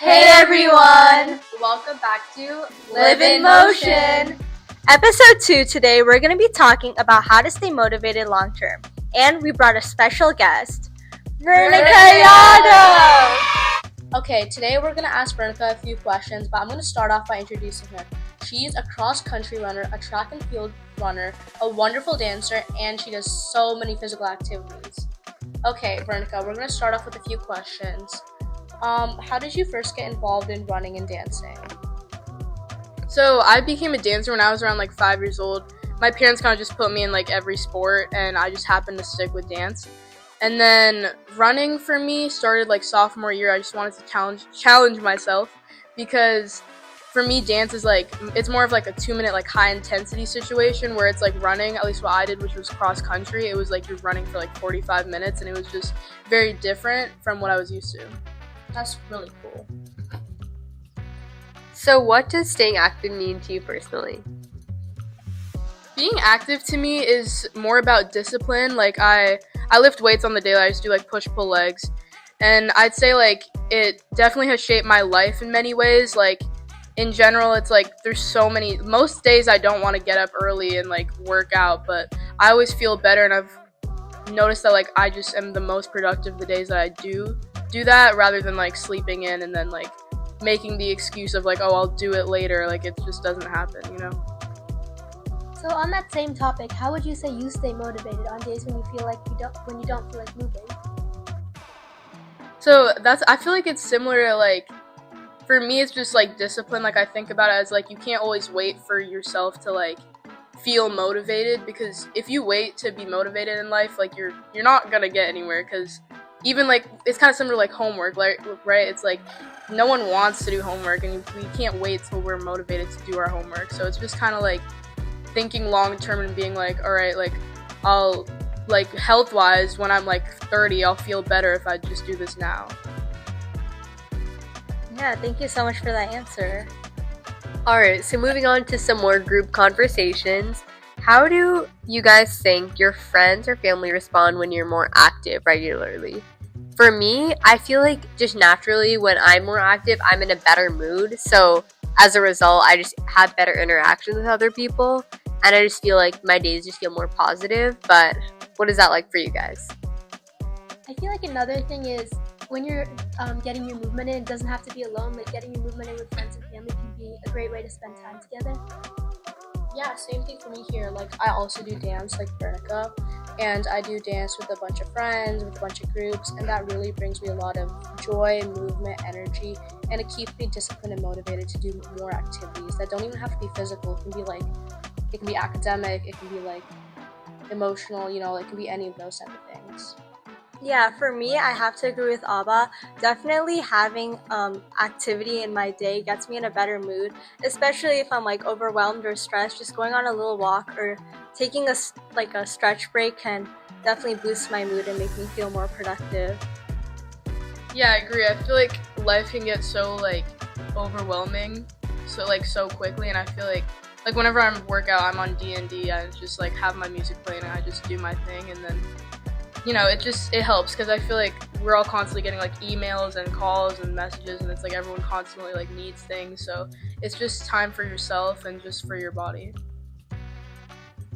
Hey everyone! Welcome back to Live in Motion! Episode 2 today we're going to be talking about how to stay motivated long term. And we brought a special guest, Vernica Yadav! Okay, today we're going to ask Vernica a few questions, but I'm going to start off by introducing her. She's a cross-country runner, a track and field runner, a wonderful dancer, and she does so many physical activities. Okay, Vernica, we're going to start off with a few questions. How did you first get involved in running and dancing? So I became a dancer when I was around 5 years old. My parents kind of just put me in every sport, and I just happened to stick with dance. And then running for me started sophomore year. I just wanted to challenge myself, because for me dance is it's more of a 2-minute high intensity situation, where it's running, at least what I did, which was cross country. It was you're running for 45 minutes, and it was just very different from what I was used to. That's really cool. So what does staying active mean to you personally? Being active to me is more about discipline. I lift weights on the daily. I just do push-pull legs. And I'd say it definitely has shaped my life in many ways. In general, it's there's so many, most days I don't want to get up early and work out, but I always feel better, and I've noticed that I just am the most productive the days that I do that, rather than sleeping in and then making the excuse of oh, I'll do it later. It just doesn't happen, you know. So on that same topic, how would you say you stay motivated on days when you feel when you don't feel like moving? So I feel it's similar to for me it's just discipline. I think about it as you can't always wait for yourself to feel motivated, because if you wait to be motivated in life, you're not gonna get anywhere, because even it's kind of similar to homework, right? It's no one wants to do homework, and we can't wait till we're motivated to do our homework. So it's just kind of thinking long term and being all right, I'll health wise, when I'm 30, I'll feel better if I just do this now. Yeah, thank you so much for that answer. Alright, so moving on to some more group conversations. How do you guys think your friends or family respond when you're more active regularly? For me, I feel just naturally when I'm more active, I'm in a better mood. So as a result, I just have better interactions with other people, and I just feel my days just feel more positive. But what is that like for you guys? I feel another thing is when you're getting your movement in, it doesn't have to be alone. Getting your movement in with friends and family can be a great way to spend time together. Yeah, same thing for me here. I also do dance like Vernica, and I do dance with a bunch of friends, with a bunch of groups, and that really brings me a lot of joy, movement, energy, and it keeps me disciplined and motivated to do more activities that don't even have to be physical. It can be it can be academic, it can be emotional, it can be any of those type of things. Yeah, for me, I have to agree with Abba. Definitely having activity in my day gets me in a better mood, especially if I'm overwhelmed or stressed. Just going on a little walk or taking a stretch break can definitely boost my mood and make me feel more productive. Yeah, I agree. I feel life can get so overwhelming so quickly, and I feel whenever I'm workout, I'm on D&D. I just have my music playing, and I just do my thing, and then it helps, because I feel we're all constantly getting emails and calls and messages, and it's everyone constantly needs things, so it's just time for yourself and just for your body.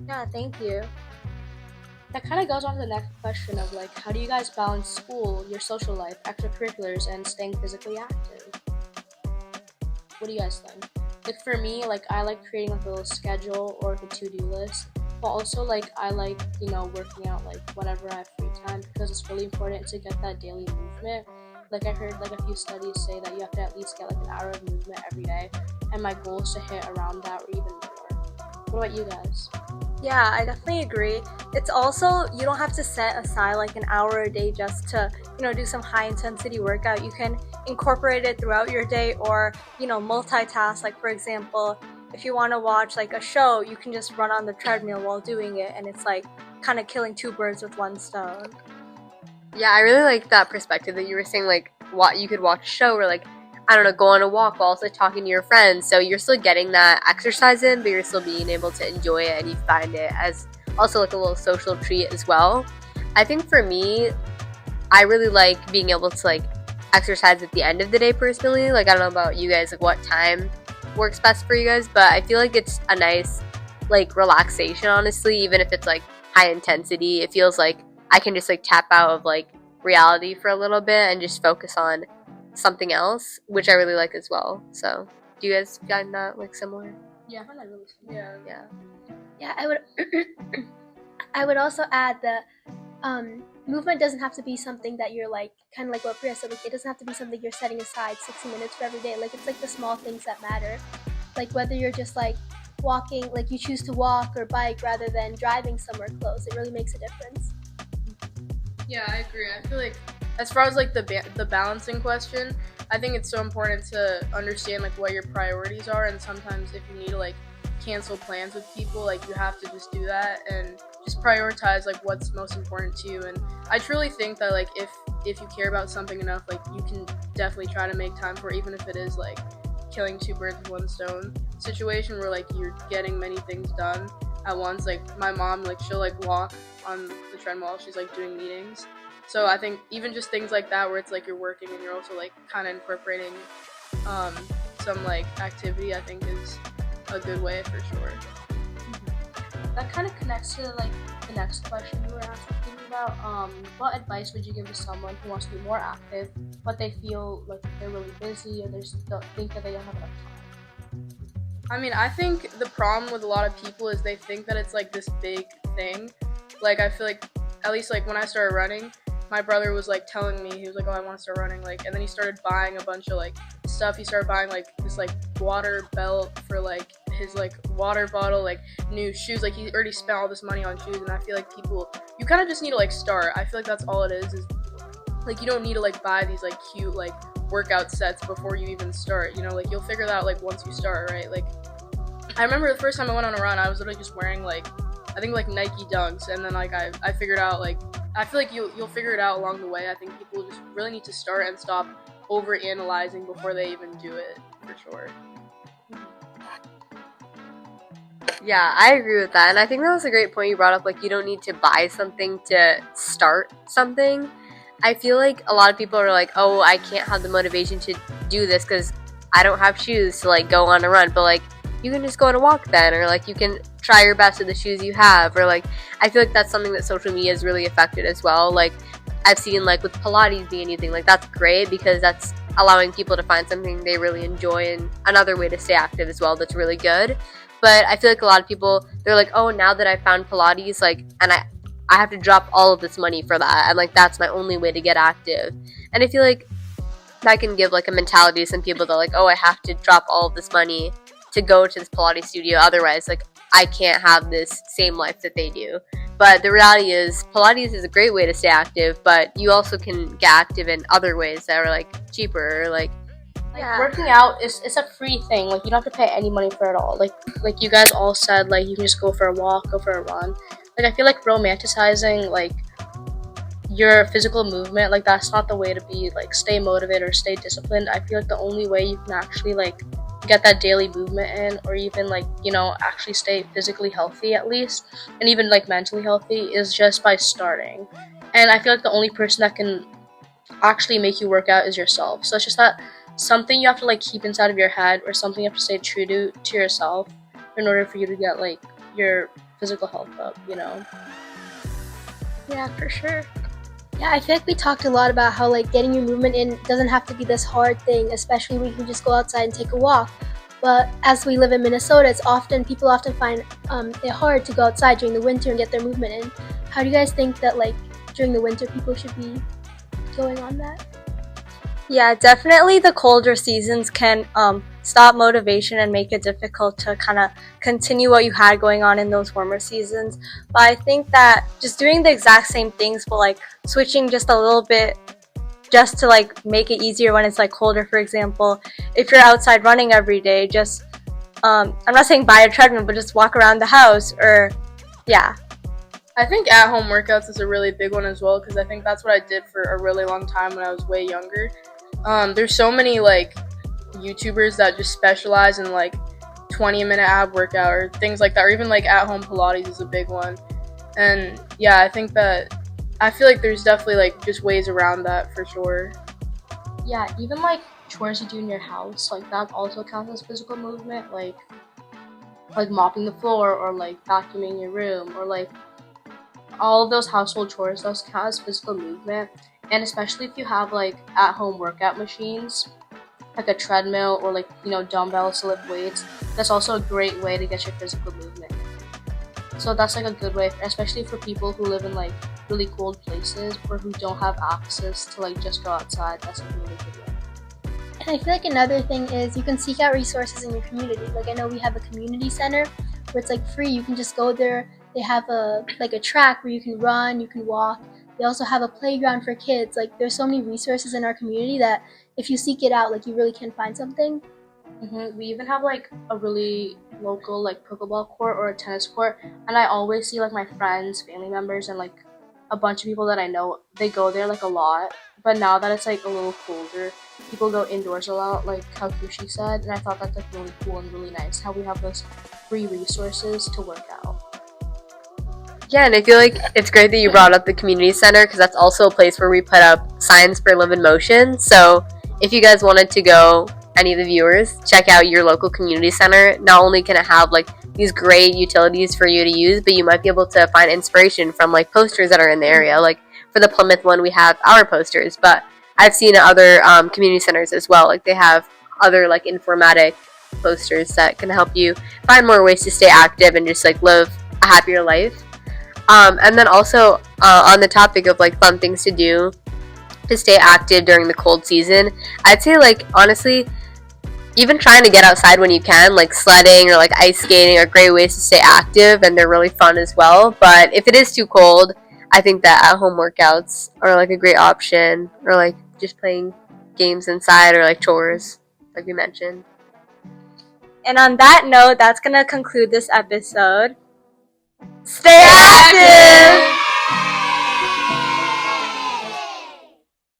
Yeah, thank you. That kind of goes on to the next question of how do you guys balance school, your social life, extracurriculars, and staying physically active? What do you guys think? For me, I like creating a little schedule or a to-do list. But also, I like, working out, whenever I have free time, because it's really important to get that daily movement. I heard, a few studies say that you have to at least get, an hour of movement every day, and my goal is to hit around that or even more. What about you guys? Yeah, I definitely agree. It's also, you don't have to set aside, an hour a day just to, do some high-intensity workout. You can incorporate it throughout your day, or, multitask. For example, if you want to watch a show, you can just run on the treadmill while doing it, and it's kind of killing two birds with one stone. Yeah, I really like that perspective that you were saying, you could watch a show or I don't know, go on a walk while also talking to your friends. So you're still getting that exercise in, but you're still being able to enjoy it, and you find it as also a little social treat as well. I think for me, I really like being able to exercise at the end of the day personally. Like, I don't know about you guys, like what time works best for you guys, but I feel like it's a nice like relaxation, honestly. Even if it's like high intensity, it feels like I can just like tap out of like reality for a little bit and just focus on something else, which I really like as well. So do you guys find that like similar? Yeah, I find that really cool. Yeah. Yeah, I would. I would also add that movement doesn't have to be something that you're like, kind of like what Priya said. Like, it doesn't have to be something you're setting aside 60 minutes for every day. Like, it's like the small things that matter. Like whether you're just like walking, like you choose to walk or bike rather than driving somewhere close. It really makes a difference. Yeah, I agree. I feel like as far as like the balancing question, I think it's so important to understand like what your priorities are, and sometimes if you need to like cancel plans with people, like you have to just do that and just prioritize like what's most important to you. And I truly think that like if you care about something enough, like you can definitely try to make time for it, even if it is like killing two birds with one stone situation where like you're getting many things done at once. Like my mom, like she'll like walk on the treadmill while she's like doing meetings. So I think even just things like that where it's like you're working and you're also like kind of incorporating some like activity, I think is a good way for sure. That kind of connects to like the next question we were asking about. What advice would you give to someone who wants to be more active, but they feel like they're really busy or they think that they don't have enough time? I mean, I think the problem with a lot of people is they think that it's like this big thing. Like I feel like, at least like when I started running, my brother was like telling me, he was like, oh, I want to start running, like, and then he started buying a bunch of like stuff. He started buying like this like water belt for like his like water bottle, like new shoes. Like he already spent all this money on shoes, and I feel like people, you kind of just need to like start. I feel like that's all it is like you don't need to like buy these like cute like workout sets before you even start, you know, like you'll figure that out like once you start, right? Like I remember the first time I went on a run, I was literally just wearing like I think like Nike Dunks, and then like I figured out like I feel like you'll figure it out along the way. I think people just really need to start and stop over analyzing before they even do it, for sure. Yeah, I agree with that. And I think that was a great point you brought up. Like, you don't need to buy something to start something. I feel like a lot of people are like, oh, I can't have the motivation to do this because I don't have shoes to like go on a run. But like, you can just go on a walk then, or like you can try your best with the shoes you have, or like I feel like that's something that social media has really affected as well. Like I've seen like with Pilates being anything, like that's great because that's allowing people to find something they really enjoy and another way to stay active as well that's really good. But I feel like a lot of people, they're like, oh, now that I found Pilates, like, and I have to drop all of this money for that, and like that's my only way to get active. And I feel like that can give like a mentality to some people that like, oh, I have to drop all of this money to go to this Pilates studio, otherwise like I can't have this same life that they do. But the reality is Pilates is a great way to stay active, but you also can get active in other ways that are like cheaper, like Working out is it's a free thing. Like you don't have to pay any money for it all. Like you guys all said, like you can just go for a walk, go for a run. Like I feel like romanticizing like your physical movement, like that's not the way to be, like stay motivated or stay disciplined. I feel like the only way you can actually like get that daily movement in, or even like, you know, actually stay physically healthy at least, and even like mentally healthy, is just by starting. And I feel like the only person that can actually make you work out is yourself. So it's just that something you have to like keep inside of your head, or something you have to stay true to yourself in order for you to get like your physical health up, you know. Yeah, for sure. Yeah, I feel like we talked a lot about how like getting your movement in doesn't have to be this hard thing, especially when you can just go outside and take a walk. But as we live in Minnesota, people often find it hard to go outside during the winter and get their movement in. How do you guys think that like during the winter people should be going on that? Yeah, definitely the colder seasons can stop motivation and make it difficult to kind of continue what you had going on in those warmer seasons. But I think that just doing the exact same things but like switching just a little bit just to like make it easier when it's like colder, for example, if you're outside running every day, just I'm not saying buy a treadmill, but just walk around the house, or yeah. I think at-home workouts is a really big one as well, because I think that's what I did for a really long time when I was way younger. There's so many like YouTubers that just specialize in like 20-minute ab workout or things like that, or even like at-home Pilates is a big one. And yeah, I feel like there's definitely like just ways around that for sure. yeah, even like chores you do in your house, like that also counts as physical movement, like mopping the floor or like vacuuming your room or like all of those household chores, those count as physical movement. And especially if you have like at home workout machines, like a treadmill or like, you know, dumbbells to lift weights, that's also a great way to get your physical movement in. So that's like a good way, especially for people who live in like really cold places or who don't have access to like just go outside. That's like a really good way. And I feel like another thing is you can seek out resources in your community. Like I know we have a community center where it's like free. You can just go there. They have a track where you can run, you can walk. They also have a playground for kids. Like there's so many resources in our community that if you seek it out, like you really can find something. We even have like a really local like pickleball court or a tennis court, and I always see like my friends, family members, and like a bunch of people that I know, they go there like a lot. But now that it's like a little colder, people go indoors a lot, like how Kushi said, and I thought that's like really cool and really nice how we have those free resources to work out. Yeah, and I feel like it's great that you brought up the community center because that's also a place where we put up signs for Live in Motion. So if you guys wanted to go, any of the viewers, check out your local community center. Not only can it have like these great utilities for you to use, but you might be able to find inspiration from like posters that are in the area. Like for the Plymouth one, we have our posters, but I've seen other community centers as well. Like they have other like informatic posters that can help you find more ways to stay active and just like live a happier life. And then also on the topic of like fun things to do to stay active during the cold season, I'd say like honestly, even trying to get outside when you can, like sledding or like ice skating are great ways to stay active, and they're really fun as well. But if it is too cold, I think that at-home workouts are like a great option, or like just playing games inside or like chores, like we mentioned. And on that note, that's gonna conclude this episode. Stay active!